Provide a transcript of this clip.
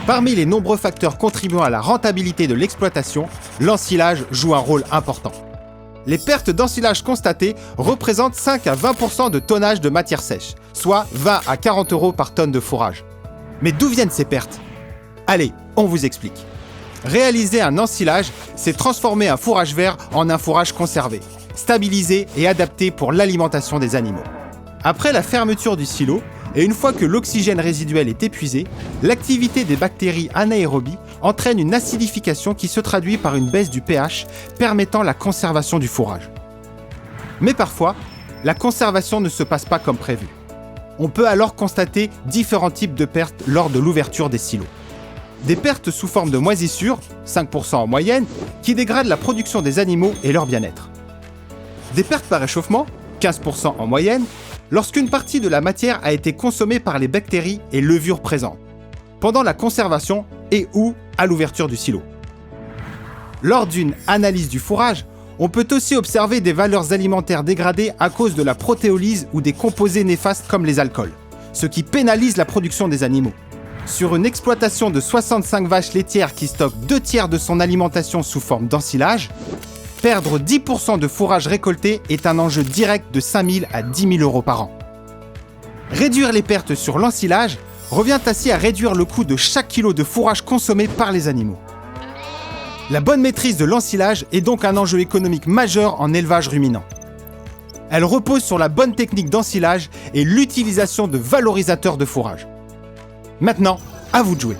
Parmi les nombreux facteurs contribuant à la rentabilité de l'exploitation, l'ensilage joue un rôle important. Les pertes d'ensilage constatées représentent 5 à 20% de tonnage de matière sèche, soit 20 à 40 € par tonne de fourrage. Mais d'où viennent ces pertes ? Allez, on vous explique. Réaliser un ensilage, c'est transformer un fourrage vert en un fourrage conservé, stabilisé et adapté pour l'alimentation des animaux. Après la fermeture du silo, et une fois que l'oxygène résiduel est épuisé, l'activité des bactéries anaérobies entraîne une acidification qui se traduit par une baisse du pH permettant la conservation du fourrage. Mais parfois, la conservation ne se passe pas comme prévu. On peut alors constater différents types de pertes lors de l'ouverture des silos. Des pertes sous forme de moisissure, 5% en moyenne, qui dégradent la production des animaux et leur bien-être. Des pertes par réchauffement, 15% en moyenne, lorsqu'une partie de la matière a été consommée par les bactéries et levures présentes, pendant la conservation et ou à l'ouverture du silo. Lors d'une analyse du fourrage, on peut aussi observer des valeurs alimentaires dégradées à cause de la protéolyse ou des composés néfastes comme les alcools, ce qui pénalise la production des animaux. Sur une exploitation de 65 vaches laitières qui stockent 2/3 de son alimentation sous forme d'ensilage, perdre 10% de fourrage récolté est un enjeu direct de 5 000 à 10 000 € par an. Réduire les pertes sur l'ensilage revient ainsi à réduire le coût de chaque kilo de fourrage consommé par les animaux. La bonne maîtrise de l'ensilage est donc un enjeu économique majeur en élevage ruminant. Elle repose sur la bonne technique d'ensilage et l'utilisation de valorisateurs de fourrage. Maintenant, à vous de jouer.